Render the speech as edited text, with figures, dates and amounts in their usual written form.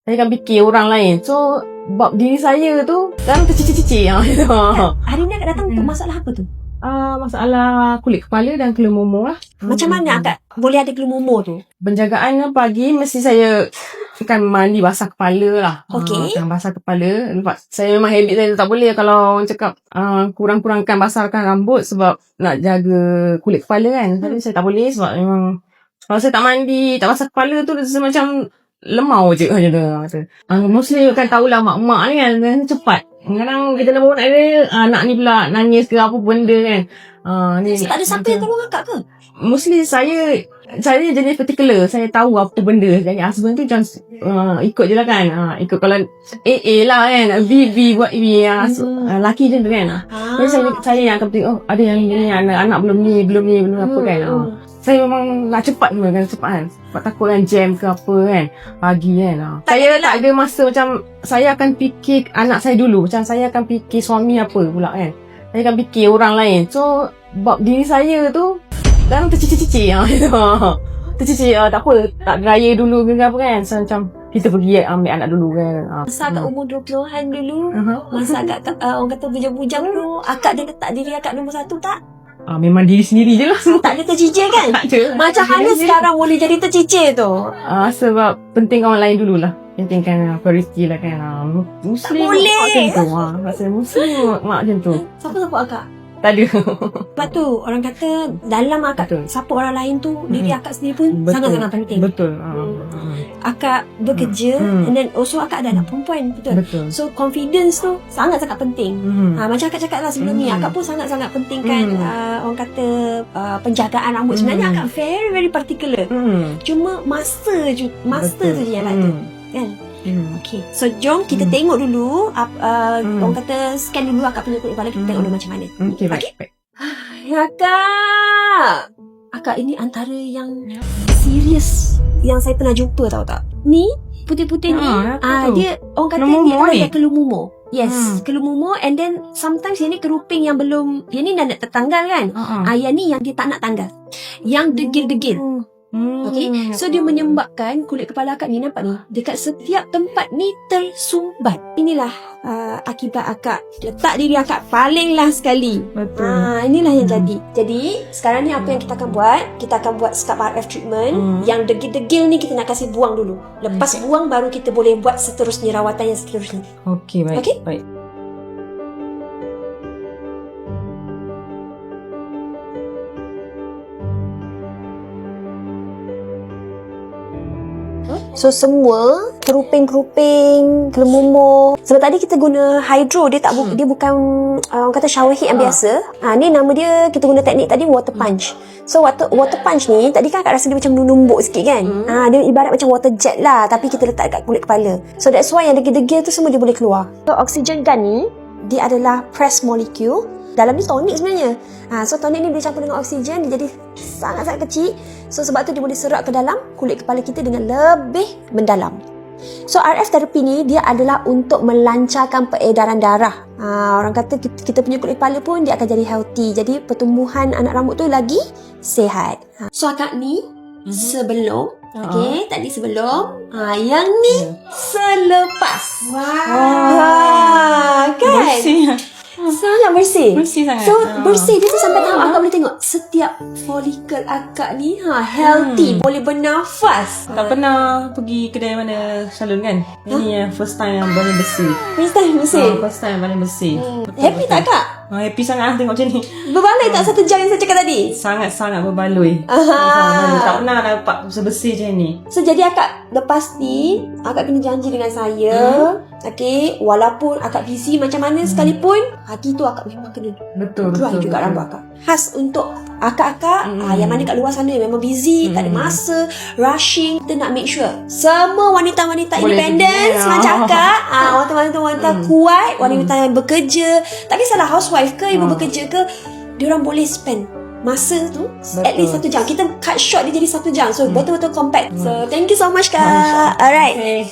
Saya akan fikir orang lain. So, bab diri saya tu sekarang tercicir-cicir. Hari ni akak datang untuk masalah apa tu? Masalah kulit kepala dan kelumomo lah. Macam mana akak boleh ada kelumomo tu? Penjagaan pagi mesti saya akan mandi basah kepala lah. Okey. Akan basah kepala. Nampak, saya memang habit saya tak boleh kalau orang cakap kurang-kurangkan basahkan rambut sebab nak jaga kulit kepala kan. Tapi saya tak boleh sebab memang kalau saya tak mandi, tak basah kepala tu rasa macam lemau je macam tu. Mostly kan tahulah mak-mak ni kan cepat. Kadang kita nak bawa anak ni pula nangis ke apa benda kan. Ni Tak ada siapa yang tolong akak ke? mostly saya jenis particular. Saya tahu apa benda. Jadi husband tu macam ikut je lah kan. Ikut kalau AA lah kan. B buat B. Laki je tu kan. Jadi saya yang akan tengok ada yang ni anak belum apa kan. Saya memang nak cepat semua kan. Cepat kan. Sebab takut kan jam ke apa kan. Pagi kan. Saya tak ada masa macam saya akan fikir anak saya dulu. Macam saya akan fikir suami apa pula kan. Saya akan fikir orang lain. So bab diri saya tu sekarang tercicir-cicir. Tercicir tak apa. Tak raya dulu ke apa kan. So macam kita pergi ambil anak dulu kan. Masa akak umur 20-an dulu, masa akak orang kata bujang-bujang tu, akak ada letak diri akak nombor satu tak? Memang diri sendiri je lah. Tak ada tercicir kan? Tak ada. Macam mana sekarang boleh jadi tercicir tu? Sebab penting orang lain dululah. Pentingkan priority lah kan. Muslim Tak boleh. mak macam tu. Rasa Muslim mak macam tu. Siapa support akak? Tak ada. Sebab tu orang kata dalam akak Betul. support orang lain tu, diri akak sendiri pun Betul. sangat-sangat penting. Betul. Akak bekerja and then also akak ada anak perempuan, betul? Betul. So confidence tu sangat-sangat penting. Macam akak cakap lah sebelum ni, akak pun sangat-sangat pentingkan orang kata penjagaan rambut. Sebenarnya akak very very particular. Cuma masa tu je yang tak ada. Kan? Okay. So jom kita tengok dulu orang kata scan dulu akak punya kulit kepala, kita tengok dulu macam mana. Okay, baik. Akak ini antara yang serius yang saya pernah jumpa, tahu tak? Ni putih-putih ni dia orang kata ni adalah kelumomo. Yes, kelumomo, and then sometimes yang ni keruping yang belum, yang ni dah nak tertanggal kan. Yang ni yang dia tak nak tanggal, yang degil-degil. Okay, so dia menyebabkan kulit kepala akak ni, nampak ni, dekat setiap tempat ni tersumbat. Inilah akibat akak letak diri akak paling last sekali. Betul. Inilah yang jadi. Jadi sekarang ni apa yang kita akan buat? Kita akan buat scalp RF treatment. Yang degil-degil ni kita nak kasih buang dulu. Lepas buang baru kita boleh buat seterusnya, rawatan yang seterusnya. Okay, baik. Okay? Baik. So semua keruping-keruping, kelumomo. Sebab tadi kita guna hydro, dia tak dia bukan orang kata shower head yang biasa. Ni nama dia, kita guna teknik tadi water punch. So water punch ni tadi kan akak rasa dia macam numbuk sikit kan. Dia ibarat macam water jet lah, tapi kita letak dekat kulit kepala. So that's why yang degil-degil tu semua dia boleh keluar. So oxygen gun ni dia adalah press molecule. Dalam ni tonik sebenarnya. So tonik ni dia campur dengan oksigen, dia jadi sangat-sangat kecil. So sebab tu dia boleh serap ke dalam kulit kepala kita dengan lebih mendalam. So RF terapi ni dia adalah untuk melancarkan peredaran darah. Orang kata kita punya kulit kepala pun dia akan jadi healthy. Jadi pertumbuhan anak rambut tu lagi sihat. So akak ni sebelum, okay, tadi sebelum, yang ni selepas. Kan? Bersih. Sangat bersih. Bersih sangat. So bersih dia tu sampai tahap akak boleh tengok setiap folikel akak ni healthy, boleh bernafas. Tak pernah pergi kedai mana salon kan. Ini yang first time yang paling bersih. First time bersih. First time paling bersih. Happy tak kak? Happy sangat tengok macam ni. Berbaloi tak 1 jam yang saya cakap tadi? Sangat-sangat berbaloi. Tak pernah dapat sebersih macam ni. So jadi akak lepas ni akak kena janji dengan saya, okay, walaupun akak busy macam mana sekalipun, hati tu akak memang kena Betul. dry juga rambut akak. Khas untuk akak-akak yang mana kat luar sana memang busy, tak ada masa, rushing. Kita nak make sure semua wanita-wanita independent macam akak, wanita-wanita kuat, wanita yang bekerja, tak kisahlah housewife ke, ibu bekerja ke, diorang boleh spend masa tu at least 1 jam. Kita cut short dia jadi 1 jam. So betul-betul compact. So thank you so much kak. Alright.